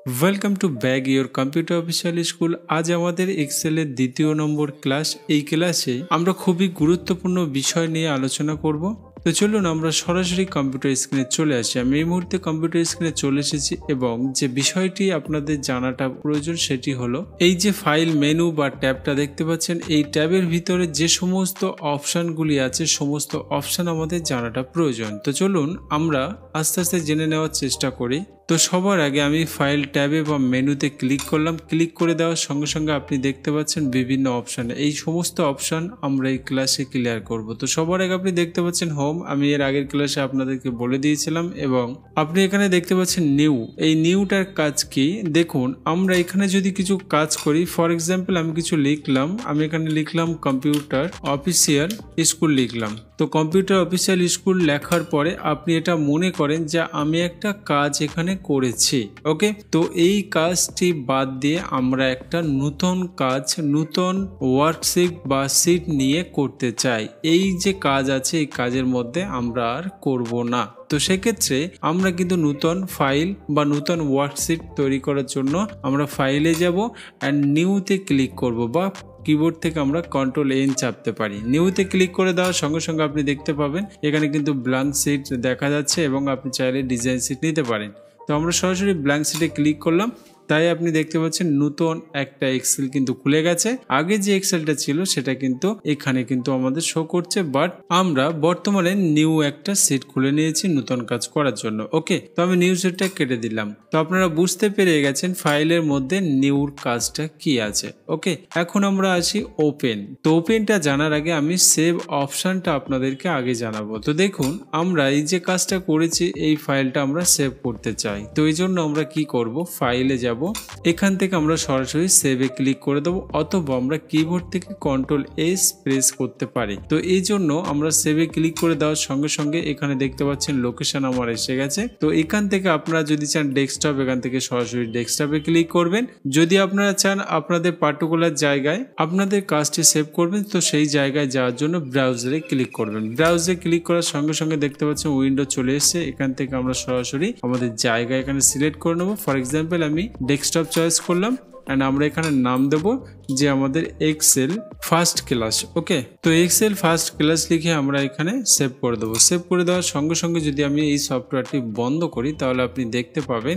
Welcome to bag your computer official school. আজ আমাদের এক্সেলের দ্বিতীয় নম্বর ক্লাস। এই ক্লাসে আমরা খুবই গুরুত্বপূর্ণ বিষয় নিয়ে আলোচনা করব। তো চলুন আমরা সরাসরি কম্পিউটার স্ক্রিনে চলে আসি। আমি এই মুহূর্তে কম্পিউটার স্ক্রিনে চলে এসেছি এবং যে বিষয়টি আপনাদের জানাটা প্রয়োজন সেটি হলো এই যে ফাইল মেনু বা ট্যাবটা দেখতে পাচ্ছেন, এই ট্যাবের ভিতরে যে সমস্ত অপশানগুলি আছে সমস্ত অপশান আমাদের জানাটা প্রয়োজন। তো চলুন আমরা আস্তে আস্তে জেনে নেওয়ার চেষ্টা করি। তো সবার আগে আমি ফাইল ট্যাবে বা মেনুতে ক্লিক করলাম। ক্লিক করে দেওয়ার সঙ্গে সঙ্গে আপনি দেখতে পাচ্ছেন বিভিন্ন অপশান। এই সমস্ত অপশান আমরা এই ক্লাসে ক্লিয়ার করব। তো সবার আগে আপনি দেখতে পাচ্ছেন হোম। আমি এর আগের ক্লাসে আপনাদেরকে বলে দিয়েছিলাম এবং আপনি এখানে দেখতে পাচ্ছেন নিউ। এই নিউটার কাজ কি দেখুন। আমরা এখানে যদি কিছু কাজ করি, ফর এক্সাম্পল আমি কিছু লিখলাম, আমি এখানে লিখলাম কম্পিউটার অফিসিয়াল স্কুল লিখলাম। তো কম্পিউটার অফিসিয়াল স্কুল লেখার পরে আপনি এটা মনে করেন যে আমি একটা কাজ এখানে করেছি। ওকে, তো এই কাজটি বাদ দিয়ে আমরা একটা নতুন কাজ, নতুন ওয়ার্কশিট বা শিট নিয়ে করতে চাই। এই যে কাজ আছে এই কাজের মধ্যে আমরা আর করব না। তো সেক্ষেত্রে আমরা কিন্তু নতুন ফাইল বা নতুন ওয়ার্কশিট তৈরি করার জন্য আমরা ফাইলে যাব অ্যান্ড নিউতে ক্লিক করব বা কিবোর্ড থেকে আমরা Ctrl+N চাপতে পারি। নিউতে ক্লিক করে দেওয়ার সঙ্গে সঙ্গে আপনি দেখতে পাবেন এখানে কিন্তু ব্ল্যাঙ্ক শিট দেখা যাচ্ছে এবং আপনি চাইলে ডিজাইন শিট নিতে পারেন। তো আমরা সরাসরি ব্ল্যাঙ্ক শিটে ক্লিক করলাম, তাই আপনি দেখতে পাচ্ছেন নতুন একটা এক্সেল কিন্তু খুলে গেছে। আগে যে এক্সেলটা ছিল সেটা কিন্তু এখানে কিন্তু আমাদের শো করছে, বাট আমরা বর্তমানে নিউ একটা শিট খুলে নিয়েছি নতুন কাজ করার জন্য। ওকে, তো আমি নিউ শিটটা কেটে দিলাম। তো আপনারা বুঝতে পেরে গেছেন ফাইলের মধ্যে নিউর কাজটা কি আছে। ওকে, এখন আমরা আসি ওপেন। তো ওপেনটা জানার আগে আমি সেভ অপশনটা আপনাদেরকে আগে জানাবো। তো দেখুন আমরা এই যে কাজটা করেছি এই ফাইলটা আমরা সেভ করতে চাই। তো এই জন্য আমরা কি করব, ফাইলে যাব, এখান থেকে আমরা সরাসরি সেভে ক্লিক করে দেবো অথবা আমরা কিবোর্ড থেকে Ctrl+S প্রেস করতে পারি। তো এই জন্য আমরা সেভে ক্লিক করে দেওয়ার সঙ্গে সঙ্গে এখানে দেখতে পাচ্ছেন লোকেশন আমার এসে গেছে। তো এখান থেকে আপনারা যদি চান ডেস্কটপ, এখান থেকে সরাসরি ডেস্কটপে ক্লিক করবেন। যদি আপনারা চান আপনাদের পার্টিকুলার জায়গায় আপনাদের কাজটি সেভ করবেন, তো সেই জায়গায় যাওয়ার জন্য ব্রাউজারে ক্লিক করবেন। ব্রাউজারে ক্লিক করার সঙ্গে সঙ্গে দেখতে পাচ্ছেন উইন্ডো চলে এসেছে। এখান থেকে আমরা সরাসরি আমাদের জায়গা এখানে সিলেক্ট করে নেবো। ফর এক্সাম্পল আমি ডেস্কটপ চয়েস করলাম অ্যান্ড আমরা এখানে নাম দেব যে আমাদের এক্সেল ফার্স্ট ক্লাস। ওকে, তো এক্সেল ফার্স্ট ক্লাস লিখে আমরা এখানে সেভ করে দেবো। সেভ করে দেওয়ার সঙ্গে সঙ্গে যদি আমি এই সফটওয়্যারটি বন্ধ করি তাহলে আপনি দেখতে পাবেন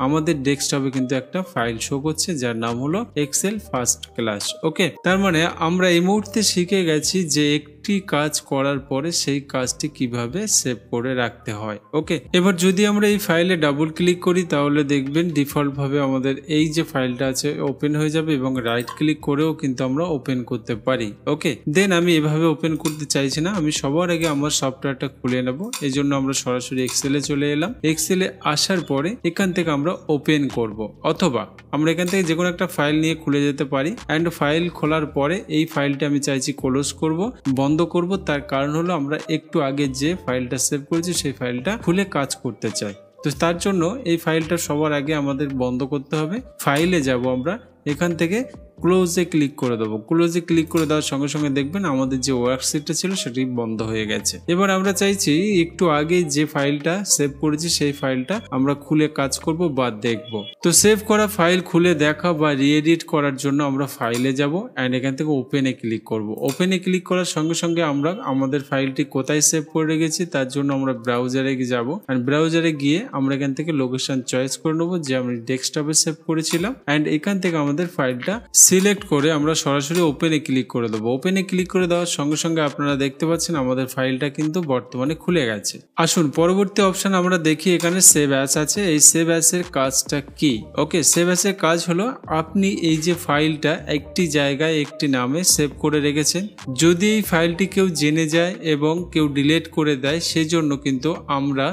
আমাদের ডেস্কটপে কিন্তু একটা ফাইল শো করছে যার নাম হলো এক্সেল ফার্স্ট ক্লাস। ওকে, তার মানে আমরা এই মুহূর্তে শিখে গেছি যে একটি কাজ করার পরে সেই কাজটি কিভাবে সেভ করে রাখতে হয়। ওকে, এবার যদি আমরা এই ফাইলে ডাবল ক্লিক করি তাহলে দেখবেন ডিফল্ট ভাবে আমাদের এই যে ফাইলটা আছে ওপেন হয়ে যাবে এবং রাইট ক্লিক করেও কিন্তু আমরা ওপেন করতে পারি। ওকে, দেন আমি এভাবে ওপেন করতে চাইছি না, আমি সবার আগে আমার সফটওয়্যারটা খুলে নেব। এই জন্য আমরা সরাসরি এক্সেলে চলে এলাম। এক্সেলে আসার পরে এখান থেকে আমরা ওপেন করব অথবা আমরা এখান থেকে যে কোনো একটা ফাইল নিয়ে খুলে যেতে পারি। অ্যান্ড ফাইল খোলার পরে এই ফাইলটা আমি চাইছি ক্লোজ করব, বন্ধ করব। তার কারণ হলো আমরা একটু আগে যে ফাইলটা সেভ করেছি সেই ফাইলটা খুলে কাজ করতে চাই। তো তার জন্য এই ফাইলটা সবার আগে আমাদের বন্ধ করতে হবে। ফাইলে যাব আমরা, এখান থেকে ক্লোজে ক্লিক করে দেবো। ক্লোজে ক্লিক করে দেওয়ার সঙ্গে সঙ্গে দেখবেন আমাদের যে ওয়ার্কশিটটা ছিল সেটি বন্ধ হয়ে গেছে। এবার আমরা চাইছি একটু আগে যে ফাইলটা সেভ করেছি সেই ফাইলটা আমরা খুলে কাজ করব বা দেখব। তো সেভ করা ফাইল খুলে দেখা বা রিএডিট করার জন্য আমরা ফাইলে যাব অ্যান্ড এখান থেকে ওপেনে ক্লিক করব। ওপেনে ক্লিক করার সঙ্গে সঙ্গে আমরা আমাদের ফাইলটি কোথায় সেভ করে রেখেছি তার জন্য আমরা ব্রাউজারে যাব অ্যান্ড ব্রাউজারে গিয়ে আমরা এখান থেকে লোকেশন চয়েস করে নেবো যে আমি ডেস্কটপে সেভ করেছিলাম অ্যান্ড এখান থেকে আমাদের ফাইলটা সিলেক্ট করে আমরা সরাসরি ওপেনে ক্লিক করে দেবো। ওপেনে ক্লিক করে দেওয়ার সঙ্গে সঙ্গে আপনারা দেখতে পাচ্ছেন আমাদের ফাইলটা কিন্তু বর্তমানে খুলে গেছে। আসুন পরবর্তী অপশন আমরা দেখি। এখানে সেভ অ্যাস আছে। এই সেভ অ্যাস এর কাজটা কি? ওকে, সেভ অ্যাস এর কাজ হলো আপনি এই যে ফাইলটা একটি জায়গায় একটি নামে সেভ করে রেখেছেন, যদি এই ফাইলটি কেউ জেনে যায় এবং কেউ ডিলিট করে দেয় সেজন্য কিন্তু আমরা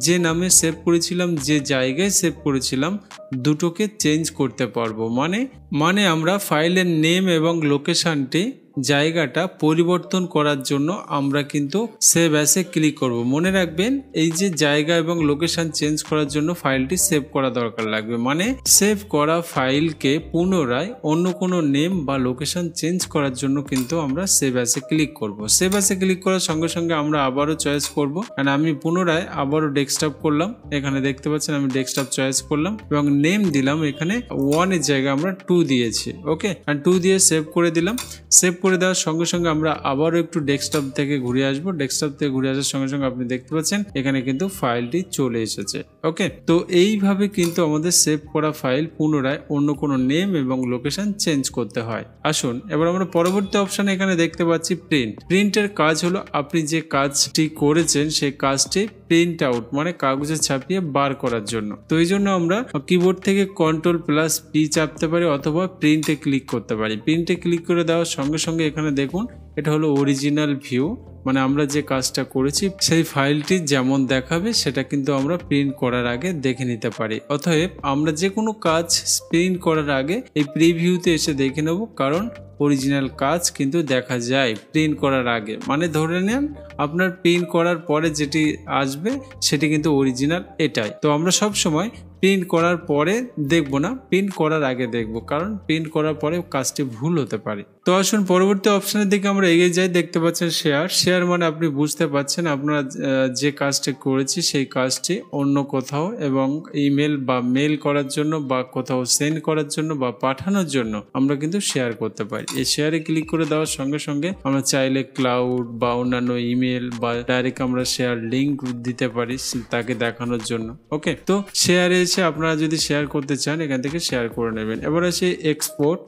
যে নামে সেভ করেছিলাম, যে জায়গায় সেভ করেছিলাম দুটোকে চেঞ্জ করতে পারবো। মানে আমরা ফাইলের নেম এবং লোকেশনটি জায়গাটা পরিবর্তন করার জন্য আমরা কিন্তু সেভ অ্যাসে ক্লিক করব। মনে রাখবেন এই যে জায়গা এবং লোকেশন চেঞ্জ করার জন্য ফাইলটি সেভ করা দরকার লাগবে, মানে সেভ করা ফাইলকে পুনরায় অন্য কোনো নেম বা লোকেশন চেঞ্জ করার জন্য কিন্তু আমরা সেভ অ্যাসে ক্লিক করব। সেভ অ্যাসে ক্লিক করার সঙ্গে সঙ্গে আমরা আবারও চয়েস করব, আর আমি পুনরায় আবারও ডেস্কটপ করলাম। এখানে দেখতে পাচ্ছেন আমি ডেস্কটপ চয়েস করলাম এবং নেম দিলাম এখানে 1 এর জায়গায় আমরা 2 দিয়েছি। ওকে, আর 2 দিয়ে সেভ করে দিলাম। সেভ করে দেওয়ার সঙ্গে সঙ্গে আমরা আবারও একটু ডেস্কটপ থেকে ঘুরে আসবো। ডেস্কটপ থেকে ঘুরে আসার সঙ্গে সঙ্গে আপনি দেখতে পাচ্ছেন এখানে কিন্তু ফাইলটি চলে এসেছে। ওকে, তো এইভাবে কিন্তু আমাদের সেভ করা ফাইল পুনরায় অন্য কোনো নেম এবং লোকেশন চেঞ্জ করতে হয়। আসুন এবার আমরা পরবর্তী অপশন এখানে দেখতে পাচ্ছি প্রিন্ট। প্রিন্টের কাজ হলো আপনি যে কাজটি করেছেন সেই কাজটি প্রিন্ট আউট মানে কাগজে ছাপিয়ে বার করার জন্য। তো এই জন্য আমরা কিবোর্ড থেকে Ctrl+P চাপতে পারি অথবা প্রিন্টে ক্লিক করতে পারি। প্রিন্টে ক্লিক করে দেওয়ার সঙ্গে সঙ্গে এখানে দেখুন এটা হলো অরিজিনাল ভিউ, মানে আমরা যে কাজটা করেছি সেই ফাইলটি যেমন দেখাবে সেটা কিন্তু আমরা প্রিন্ট করার আগে দেখে নিতে পারি। অতএব আমরা যে কোনো কাজ প্রিন্ট করার আগে এই প্রিভিউতে এসে দেখে নেব, কারণ অরিজিনাল কাজ কিন্তু দেখা যায় প্রিন্ট করার আগে। মানে ধরে নেন আপনার প্রিন্ট করার পরে যেটি আসবে সেটি কিন্তু অরিজিনাল এটাই। তো আমরা সব সময় প্রিন্ট করার পরে দেখব না, প্রিন্ট করার আগে দেখব, কারণ প্রিন্ট করার পরে কাজটি ভুল হতে পারে। তো আসুন পরবর্তী অপশনের দিকে আমরা এগিয়ে যাই। দেখতে পাচ্ছেন শেয়ার। শেয়ার মানে আপনি বুঝতে পারছেন আপনারা যে কাজটি করেছি সেই কাজটি অন্য কোথাও এবং ইমেল বা মেল করার জন্য বা কোথাও সেন্ড করার জন্য বা পাঠানোর জন্য আমরা কিন্তু শেয়ার করতে পারি। এই শেয়ারে ক্লিক করে দেওয়ার সঙ্গে সঙ্গে আমরা চাইলে ক্লাউড বা অন্যান্য ইমেল বা ডাইরেক্ট আমরা শেয়ার লিঙ্ক দিতে পারি তাকে দেখানোর জন্য। ওকে, তো শেয়ারে এসে আপনারা যদি শেয়ার করতে চান এখান থেকে শেয়ার করে নেবেন। এবার আছে এক্সপোর্ট।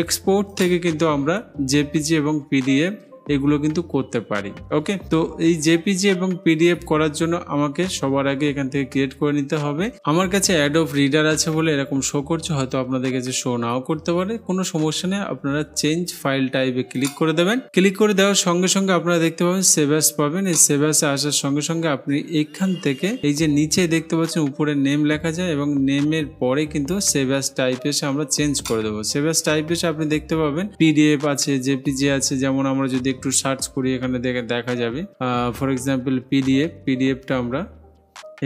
এক্সপোর্ট থেকে কিন্তু আমরা জেপিজি এবং পিডিএফ এগুলো কিন্তু করতে পারি। ওকে, তো এই জেপিজি এবং পিডিএফ করার জন্য আমাকে সবার আগে এখান থেকে ক্রিয়েট করে নিতে হবে। আমার কাছে অ্যাডোব রিডার আছে বলে এরকম শো করছে, হয়তো আপনাদের কাছে শো নাও করতে পারে, কোনো সমস্যা নেই। আপনারা চেঞ্জ ফাইল টাইপে ক্লিক করে দেবেন। ক্লিক করে দেওয়ার সঙ্গে সঙ্গে আপনারা দেখতে পাবেন সেভ অ্যাস পাবেন। এই সেভ অ্যাসে আসার সঙ্গে সঙ্গে আপনি এখান থেকে এই যে নিচে দেখতে পাচ্ছেন উপরে নেম লেখা যায় এবং নেমের পরে কিন্তু সেভ অ্যাস টাইপ এসে আমরা চেঞ্জ করে দেবো। সেভ অ্যাস টাইপ এসে আপনি দেখতে পাবেন পিডিএফ আছে, জেপিজি আছে। যেমন আমরা যদি একটু সার্চ করি এখানে দেখা যাবে ফর এক্সাম্পল পিডিএফটা আমরা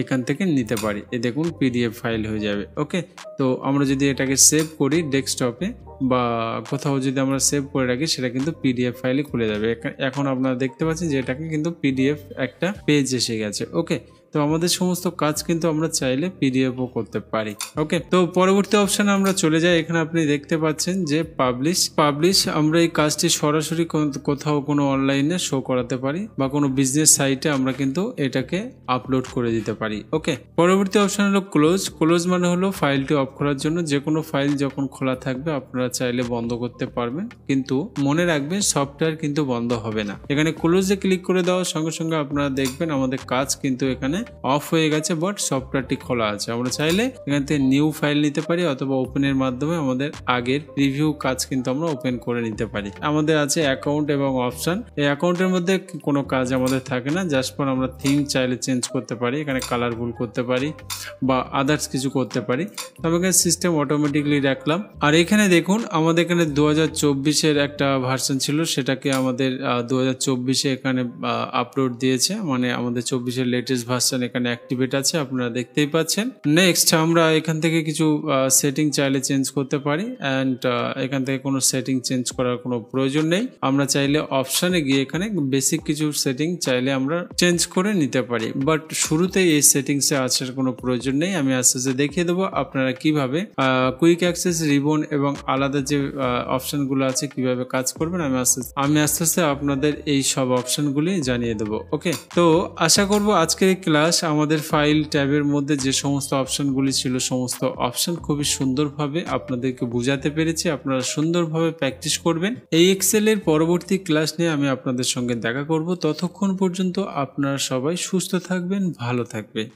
এখান থেকে নিতে পারি। এই দেখুন পিডিএফ ফাইল হয়ে যাবে। ওকে, তো আমরা যদি এটাকে সেভ করি ডেস্কটপে বা কোথাও যদি আমরা সেভ করে রাখি সেটা কিন্তু পিডিএফ ফাইলে খুলে যাবে। এখন আপনারা দেখতে পাচ্ছেন যে এটাকে কিন্তু পিডিএফ একটা পেজ এসে গেছে। ওকে, তো আমাদের সমস্ত কাজ কিন্তু আমরা চাইলে পিডিএফও করতে পারি। ওকে, তো পরবর্তী অপশনে আমরা চলে যাই। এখানে আপনি দেখতে পাচ্ছেন যে পাবলিশ আমরা এই কাজটি সরাসরি কোথাও কোনো অনলাইনে শো করাতে পারি বা কোনো বিজনেস সাইটে আমরা কিন্তু এটাকে আপলোড করে দিতে পারি। ওকে, পরবর্তী অপশন হলো ক্লোজ মানে হলো ফাইলটি অফ করার জন্য। যে কোনো ফাইল যখন খোলা থাকবে আপনারা চাইলে বন্ধ করতে পারবেন, কিন্তু মনে রাখবেন সফটওয়্যার কিন্তু বন্ধ হবে না। এখানে ক্লোজে ক্লিক করে দেওয়ার সঙ্গে সঙ্গে আপনারা দেখবেন আমাদের কাজ কিন্তু এখানে অফ হয়ে গেছে, বাট সফটওয়্যারটি খোলা আছে। আমরা চাইলে এখান থেকে নিউ ফাইল নিতে পারি অথবা ওপেনের মাধ্যমে আমাদের আগের প্রিভিউ কাজ কিন্তু আমরা ওপেন করে নিতে পারি। আমাদের আছে অ্যাকাউন্ট এবং অপশন। এই অ্যাকাউন্টের মধ্যে কোনো কাজ আমাদের থাকে না, জাস্ট পর আমরা থিম চাইলে চেঞ্জ করতে পারি, এখানে কালারফুল করতে পারি বা আদার্স কিছু করতে পারি। তবে এখানে সিস্টেম অটোমেটিকলি রাখলাম। আর এখানে দেখুন আমাদের এখানে 2024-এর একটা ভার্সন ছিল, সেটাকে আমাদের 2024-এ এখানে আপলোড দিয়েছে, মানে আমাদের 24-এর লেটেস্ট ভার্সন এখানে অ্যাক্টিভেট আছে, আপনারা দেখতেই পাচ্ছেন। নেক্সট আমরা এখান থেকে কিছু সেটিং চাইলে চেঞ্জ করতে পারি অ্যান্ড এখান থেকে কোনো সেটিং চেঞ্জ করার কোনো প্রয়োজন নেই। আমরা চাইলে অপশানে গিয়ে এখানে বেসিক কিছু সেটিং চাইলে আমরা চেঞ্জ করে নিতে পারি, বাট শুরুতেই এই সেটিংসে আসার কোনো প্রয়োজন নেই। আমি আস্তে আস্তে দেখিয়ে দেবো আপনারা কিভাবে কুইক অ্যাক্সেস, রিবন এবং আলাদা যে অপশনগুলো আছে কিভাবে কাজ করবেন। আমি আস্তে আস্তে আপনাদের এই সব অপশনগুলি জানিয়ে দেবো। ওকে, তো আশা করব আজকের এই ক্লাস আমাদের ফাইল ট্যাবের মধ্যে যে সমস্ত অপশনগুলি ছিল সমস্ত অপশন খুবই সুন্দরভাবে আপনাদেরকে বুঝাতে পেরেছি। আপনারা সুন্দরভাবে প্র্যাকটিস করবেন। এই এক্সেলের পরবর্তী ক্লাস নিয়ে আমি আপনাদের সঙ্গে দেখা করব। ততক্ষণ পর্যন্ত আপনারা সবাই সুস্থ থাকবেন, ভালো থাকবেন।